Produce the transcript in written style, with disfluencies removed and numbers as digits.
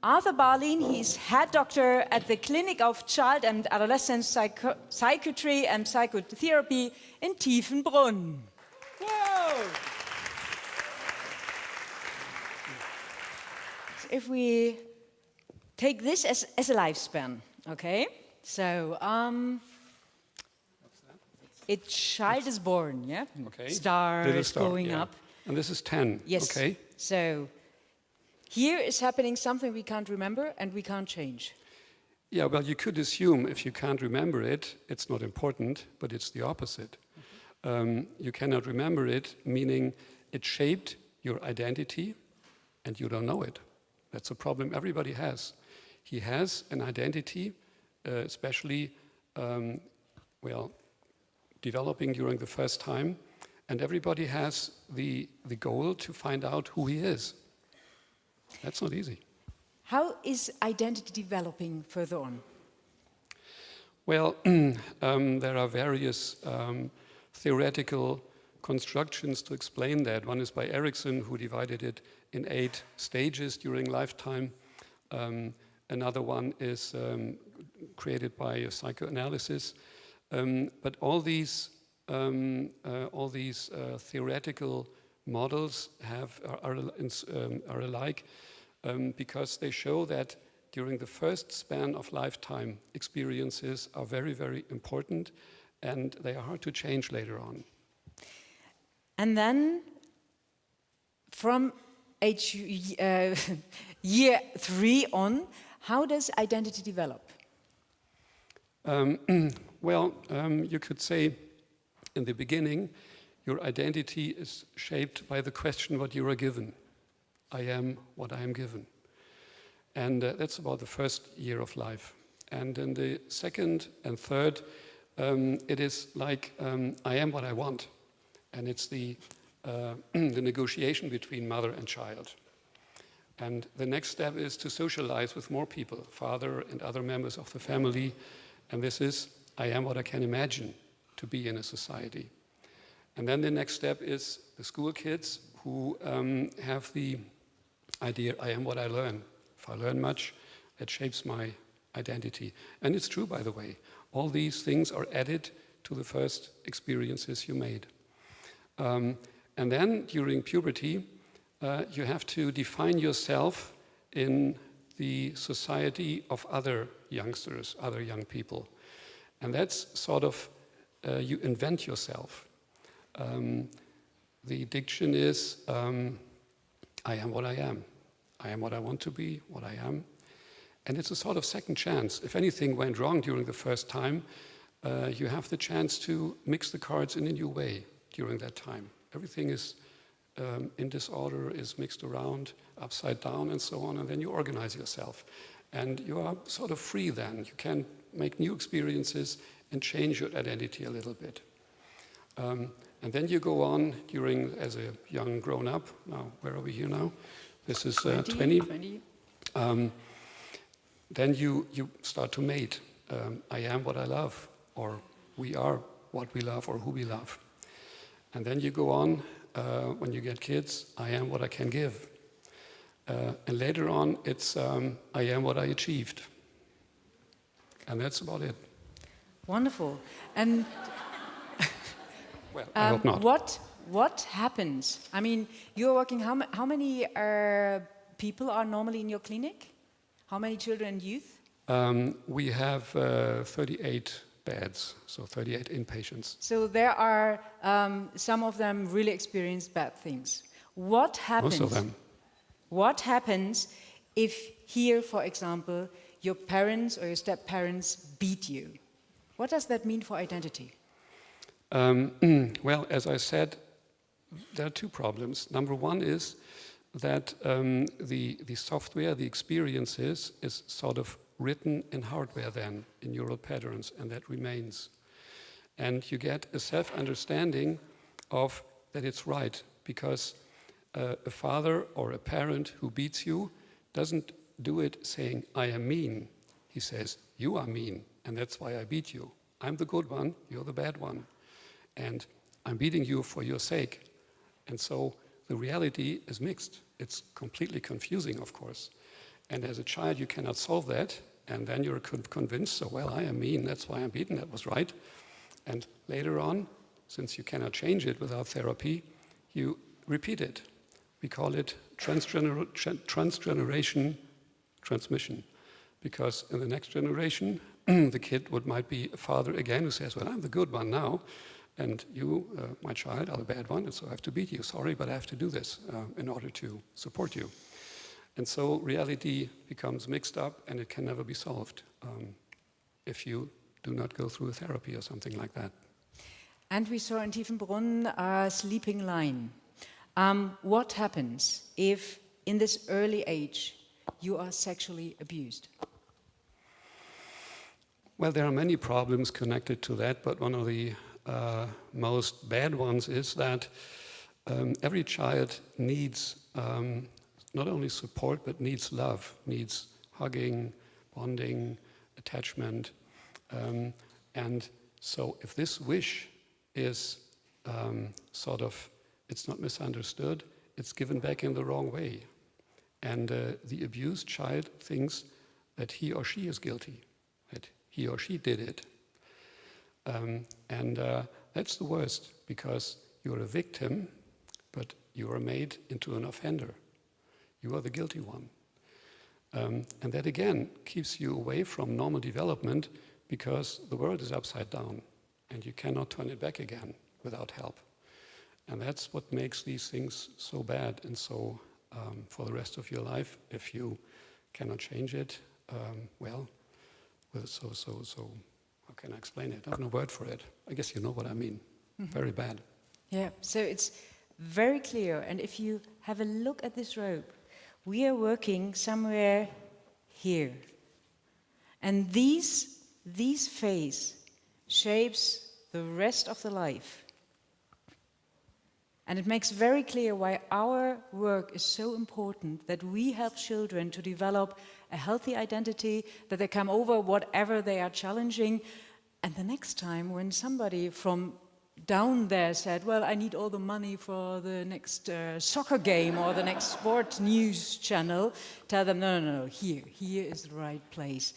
Arthur Ballin, he's head doctor at the Clinic of Child and Adolescent Psychiatry and Psychotherapy in Tiefenbrunn. Whoa! So if we take this as a lifespan, okay? So, its child is born, yeah? Okay. Star growing yeah. up. And this is 10, yes. okay? So, here is happening something we can't remember and we can't change. Yeah, well, you could assume if you can't remember it, it's not important, but it's the opposite. You cannot remember it, meaning it shaped your identity and you don't know it. That's a problem everybody has. He has an identity, especially, well, developing during the first time, and everybody has the goal to find out who he is. That's not easy. How is identity developing further on? Well, there are various theoretical constructions to explain that. One is by Erickson, who divided it in 8 stages during lifetime. Another one is created by psychoanalysis. But all these theoretical models are alike because they show that during the first span of lifetime, experiences are very, very important and they are hard to change later on. And then from year 3 on, how does identity develop? Well, you could say in the beginning, your identity is shaped by the question what you are given. I am what I am given. And that's about the first year of life. And in the second and third, it is like I am what I want. And it's the negotiation between mother and child. And the next step is to socialize with more people, father and other members of the family. And this is, I am what I can imagine to be in a society. And then the next step is the school kids who have the idea, I am what I learn. If I learn much, it shapes my identity. And it's true, by the way. All these things are added to the first experiences you made. And then during puberty, you have to define yourself in the society of other youngsters, other young people. And that's sort of, you invent yourself. The diction is, I am what I am. I am what I want to be, what I am. And it's a sort of second chance. If anything went wrong during the first time, you have the chance to mix the cards in a new way during that time. Everything is in disorder, is mixed around, upside down and so on, and then you organize yourself. And you are sort of free then. You can make new experiences and change your identity a little bit. And then you go on during, as a young grown-up, now where are we here now? This is 20. Then you start to mate. I am what I love, or we are what we love, or who we love. And then you go on, when you get kids, I am what I can give. And later on, it's I am what I achieved. And that's about it. Wonderful. And well, I hope not. What happens? I mean, you're working, how many people are normally in your clinic? How many children and youth? We have 38 beds, so 38 inpatients. So there are, some of them really experience bad things. What happens? Most of them. What happens if here, for example, your parents or your step-parents beat you? What does that mean for identity? Well, as I said, there are 2 problems. Number one is that the software, the experiences, is sort of written in hardware then, in neural patterns, and that remains. And you get a self-understanding of that it's right, because a father or a parent who beats you doesn't do it saying, I am mean. He says, you are mean, and that's why I beat you. I'm the good one, you're the bad one. And I'm beating you for your sake. And so the reality is mixed. It's completely confusing, of course. And as a child, you cannot solve that. And then you're convinced, so, well, I am mean, that's why I'm beaten, that was right. And later on, since you cannot change it without therapy, you repeat it. We call it transgeneration transmission. Because in the next generation, the kid might be a father again who says, well, I'm the good one now, and you, my child, are the bad one, and so I have to beat you. Sorry, but I have to do this in order to support you. And so reality becomes mixed up, and it can never be solved if you do not go through a therapy or something like that. And we saw in Tiefenbrunn a sleeping lion. What happens if, in this early age, you are sexually abused? Well, there are many problems connected to that, but one of the most bad ones is that every child needs not only support, but needs love, needs hugging, bonding, attachment. And so if this wish is it's not misunderstood, it's given back in the wrong way. And the abused child thinks that he or she is guilty, that he or she did it. And that's the worst, because you're a victim, but you are made into an offender. You are the guilty one. And that again keeps you away from normal development, because the world is upside down and you cannot turn it back again without help. And that's what makes these things so bad and so for the rest of your life. If you cannot change it, how can I explain it? I have no word for it. I guess you know what I mean. Mm-hmm. Very bad. Yeah, so it's very clear. And if you have a look at this rope, we are working somewhere here. And these phase shapes the rest of the life. And it makes very clear why our work is so important, that we help children to develop a healthy identity, that they come over whatever they are challenging. And the next time when somebody from down there said, well, I need all the money for the next soccer game or the next sport news channel, tell them, no, here is the right place.